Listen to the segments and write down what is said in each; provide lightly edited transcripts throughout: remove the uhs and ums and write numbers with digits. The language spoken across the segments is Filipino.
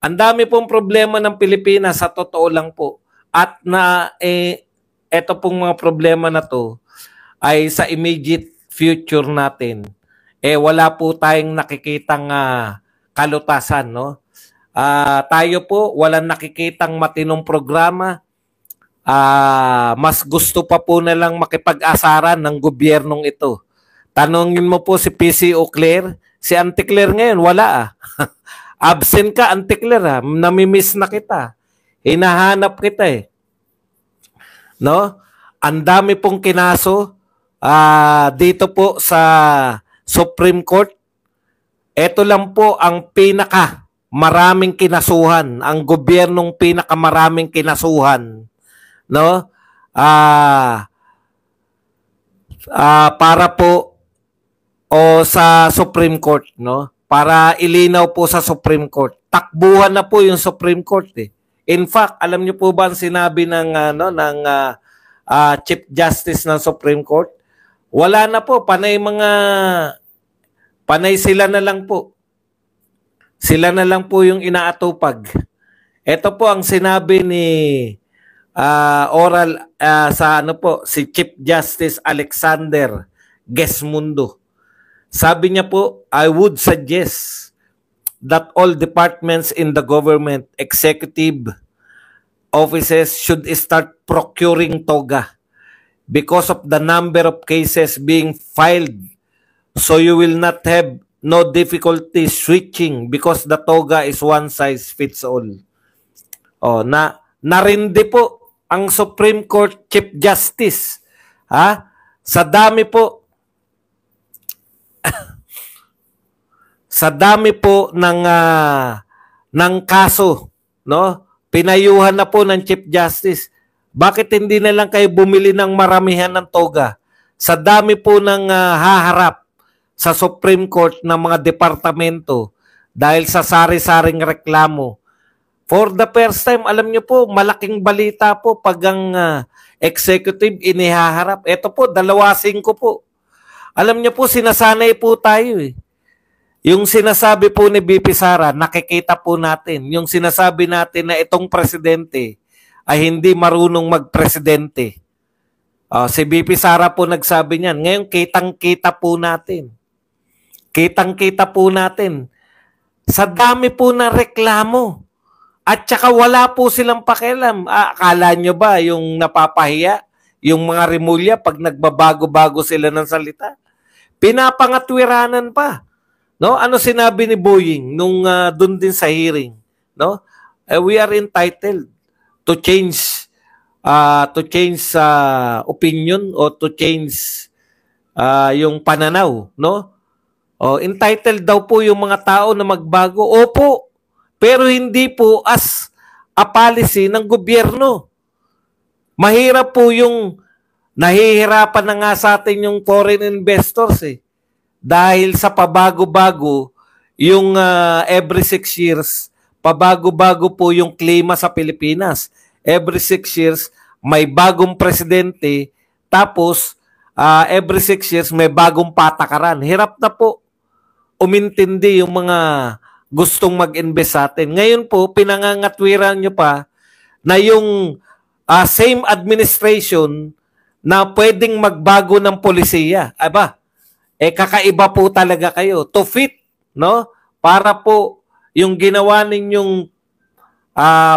Ang dami pong problema ng Pilipinas sa totoo lang po. At eto pong mga problema na to ay sa immediate future natin. Wala po tayong nakikitang kalutasan, no? Tayo po walang nakikitang matinong programa. Mas gusto pa po nalang makipag-asaran ng gobyernong ito. Tanungin mo po si PCO Claire, si Auntie Claire ngayon, wala Absent ka, Auntie Claire namimiss na kita. Hinahanap kita No? Ang dami pong kinaso dito po sa Supreme Court. Ito lang po ang maraming kinasuhan, ang gobyernong pinakamaraming kinasuhan, no? Para po sa Supreme Court, no? Para ilinaw po sa Supreme Court. Takbuhan na po yung Supreme Court In fact, alam niyo po ba ang sinabi ng Chief Justice ng Supreme Court? Wala na po, panay sila na lang po. Sila na lang po yung inaatupag. Ito po ang sinabi ni si Chief Justice Alexander Gesmundo. Sabi niya po, I would suggest that all departments in the government, executive offices should start procuring toga because of the number of cases being filed. So you will not have no difficulty switching because the toga is one size fits all. Narindi po ang Supreme Court Chief Justice. Sa dami po sa dami po ng kaso, no? Pinayuhan na po ng Chief Justice. Bakit hindi na lang kayo bumili ng maramihan ng toga? Sa dami po ng haharap sa Supreme Court ng mga departamento dahil sa sari-saring reklamo. For the first time, alam niyo po, malaking balita po pag ang executive inihaharap. Ito po, 2-5 po. Alam niyo po, sinasanay po tayo Yung sinasabi po ni BP Sara, nakikita po natin. Yung sinasabi natin na itong presidente ay hindi marunong magpresidente. Si BP Sara po nagsabi niyan. Ngayon, kitang-kita po natin. Kitang-kita po natin. Sa dami po na reklamo. At saka wala po silang pakialam. Akala nyo ba yung napapahiya? Yung mga Rimulya pag nagbabago-bago sila ng salita? Pinapangatwiranan pa. No, ano sinabi ni Boying nung doon din sa hearing, no? We are entitled to change opinion o to change yung pananaw, no? Entitled daw po yung mga tao na magbago. Opo. Pero hindi po as a policy ng gobyerno. Mahirap po yung nahihirapan na nga sa atin yung foreign investors Dahil sa pabago-bago, yung every 6 years, pabago-bago po yung klima sa Pilipinas. Every 6 years, may bagong presidente, tapos every 6 years, may bagong patakaran. Hirap na po umintindi yung mga gustong mag-invest sa atin. Ngayon po, pinangangatwiran nyo pa na yung same administration na pwedeng magbago ng polisiya. Aba, kakaiba po talaga kayo to fit, no? Para po yung ginawa ninyong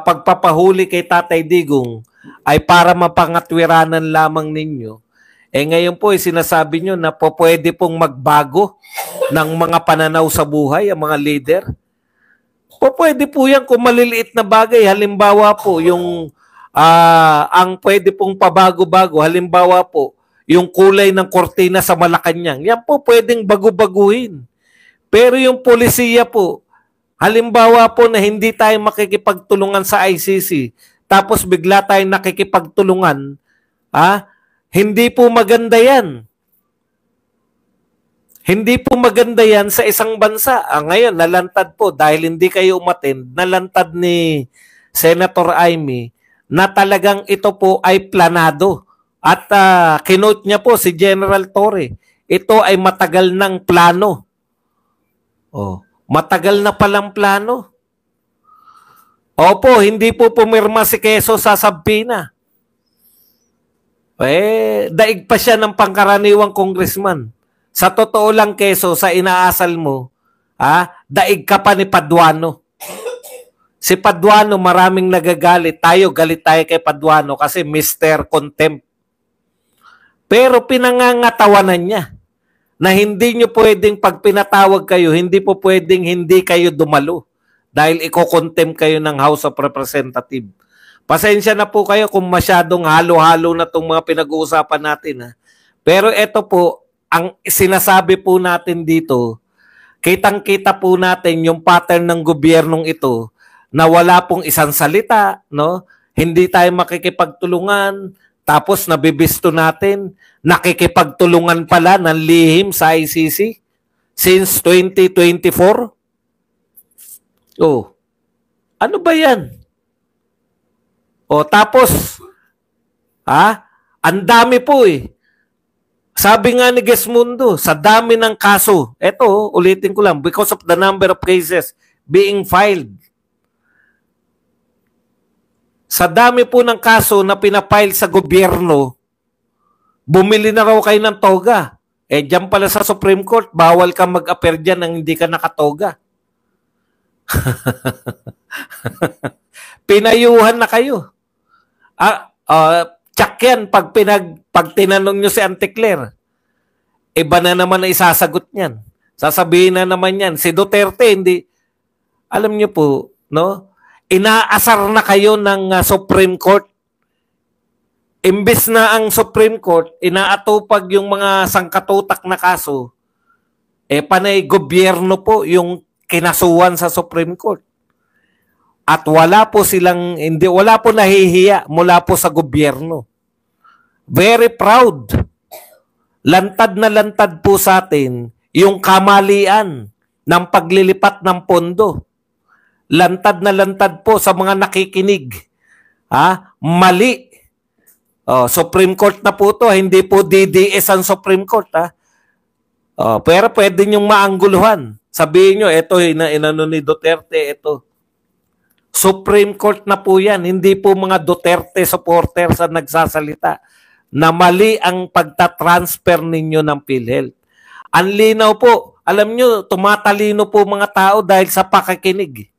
pagpapahuli kay Tatay Digong ay para mapangatwiranan lamang ninyo. Ngayon po sinasabi nyo na pwede pong magbago ng mga pananaw sa buhay ang mga leader. Pwede po yan kung maliliit na bagay. Halimbawa po yung ang pwede pong pabago-bago. Halimbawa po yung kulay ng kortina sa Malacanang. Yan po pwedeng bago-baguhin. Pero yung polisiya po, halimbawa po na hindi tayo makikipagtulungan sa ICC, tapos bigla tayong nakikipagtulungan, hindi po maganda yan. Hindi po maganda yan sa isang bansa. Ngayon, nalantad po, dahil hindi kayo umattend, nalantad ni Senator Amy na talagang ito po ay planado. At kinote niya po si General Torre. Ito ay matagal ng plano. Matagal na palang plano. Opo, hindi po pumirma si Quezon sa sabina. Daig pa siya ng pangkaraniwang congressman. Sa totoo lang, Quezon, sa inaasal mo, daig ka pa ni Paduano. Si Paduano, maraming nagagalit. Galit tayo kay Paduano kasi Mr. Contempt. Pero pinangangatawanan niya na hindi nyo pwedeng pag pinatawag kayo, hindi po pwedeng hindi kayo dumalo dahil iko-contempt kayo ng House of Representatives. Pasensya na po kayo kung masyadong halo-halo na itong mga pinag-uusapan natin. Pero ito po, ang sinasabi po natin dito, kitang-kita po natin yung pattern ng gobyernong ito na wala pong isang salita, no? Hindi tayo makikipagtulungan, tapos nabibisto natin, nakikipagtulungan pala ng lihim sa ICC since 2024. Oh, ano ba yan? Tapos, ang dami po eh. Sabi nga ni Gesmundo, sa dami ng kaso, eto, ulitin ko lang, because of the number of cases being filed. Sa dami po ng kaso na pinapile sa gobyerno, bumili na raw kayo ng toga. Diyan pala sa Supreme Court, bawal ka mag-appear dyan nang hindi ka nakatoga. Pinayuhan na kayo. Tsak yan pag tinanong nyo si Auntie Claire. Iba na naman na isasagot niyan. Sasabihin na naman yan. Si Duterte, hindi. Alam nyo po, no? Inaasar na kayo ng Supreme Court. Imbes na ang Supreme Court, inaatupag yung mga sangkatutak na kaso, panay gobyerno po yung kinasuhan sa Supreme Court. At wala po nahihiya mula po sa gobyerno. Very proud. Lantad na lantad po sa atin yung kamalian ng paglilipat ng pondo. Lantad na lantad po sa mga nakikinig. Mali. Supreme Court na po to, hindi po DDS ang Supreme Court. Pero pwede niyong maangguluhan. Sabihin nyo, ito, inano ni Duterte, ito. Supreme Court na po yan, hindi po mga Duterte supporters ang nagsasalita na mali ang pagtatransfer ninyo ng PhilHealth. Ang linaw po, alam nyo, tumatalino po mga tao dahil sa pakikinig.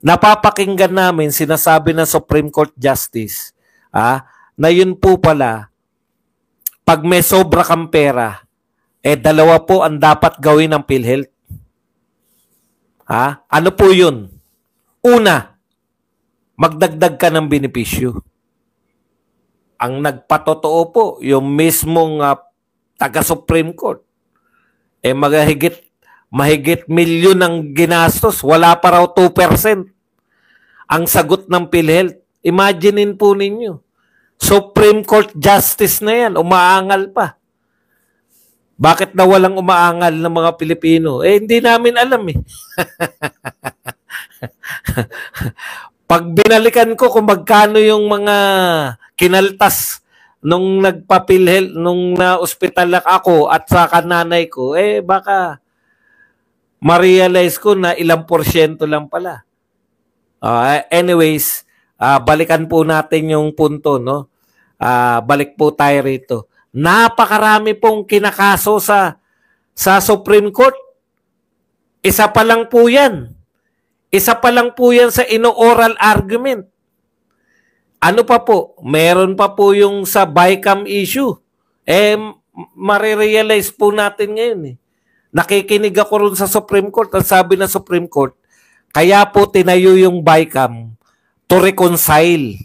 Napapakinggan namin, sinasabi ng Supreme Court Justice, na yun po pala, pag may sobra kang pera, dalawa po ang dapat gawin ng PhilHealth. Ano po yun? Una, magdagdag ka ng benepisyo. Ang nagpatotoo po, yung mismong taga-Supreme Court, mahigit milyon ang ginastos, wala pa raw 2%. Ang sagot ng PhilHealth, imaginein po ninyo, Supreme Court Justice na yan, umaangal pa. Bakit na walang umaangal ng mga Pilipino? Hindi namin alam eh. Pag binalikan ko kung magkano yung mga kinaltas nung nagpa-PhilHealth, nung na-ospital ako at sa kananay ko, baka ma-realize ko na ilang porsyento lang pala. Anyways, balikan po natin yung punto, no? Balik po tayo rito. Napakarami pong kinakaso sa Supreme Court. Isa pa lang po yan. Isa pa lang po yan sa ino-oral argument. Ano pa po? Meron pa po yung sa BICAM issue. Marirealize po natin ngayon eh. Nakikinig ako rin sa Supreme Court. Ang sabi ng Supreme Court, kaya po tinayo yung BICAM to reconcile.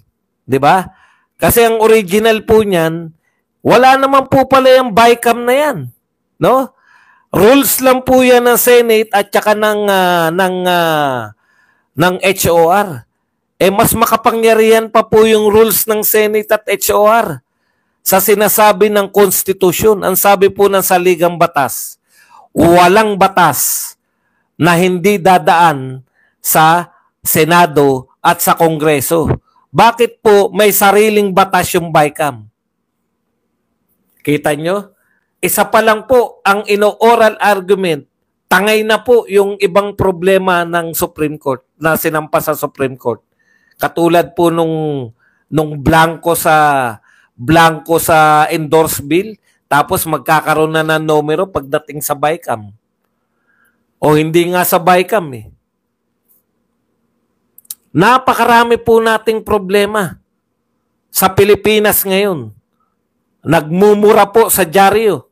Diba? Kasi ang original po niyan, wala naman po pala yung BICAM na yan. No? Rules lang po yan ng Senate at saka ng HOR. Mas makapangyarihan pa po yung rules ng Senate at HOR sa sinasabi ng Konstitusyon. Ang sabi po ng saligang batas, walang batas na hindi dadaan sa Senado at sa Kongreso. Bakit po may sariling batas yung BICAM? Kita nyo? Isa pa lang po ang ino-oral argument, tangay na po yung ibang problema ng Supreme Court na sinampa sa Supreme Court. Katulad po nung blanco sa endorse bill, tapos magkakaroon na ng numero pagdating sa BICAM. O hindi nga sa BICAM eh. Napakarami po nating problema sa Pilipinas ngayon. Nagmumura po sa dyaryo.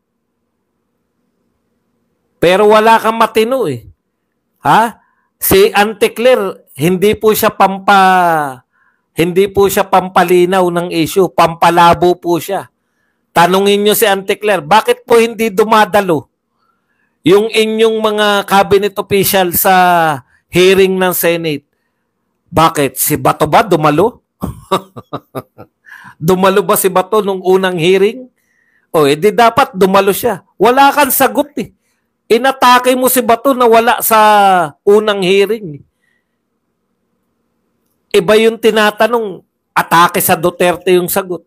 Pero wala kang matino eh. Ha? Si Auntie Claire, hindi po siya pampalinaw ng issue, pampalabo po siya. Tanungin niyo si Auntie Claire, bakit po hindi dumadalo yung inyong mga cabinet official sa hearing ng Senate? Bakit? Si Bato ba dumalo? Dumalo ba si Bato nung unang hearing? O, edi dapat dumalo siya. Wala kang sagot eh. Inatake mo si Bato na wala sa unang hearing. Iba yung tinatanong, atake sa Duterte yung sagot.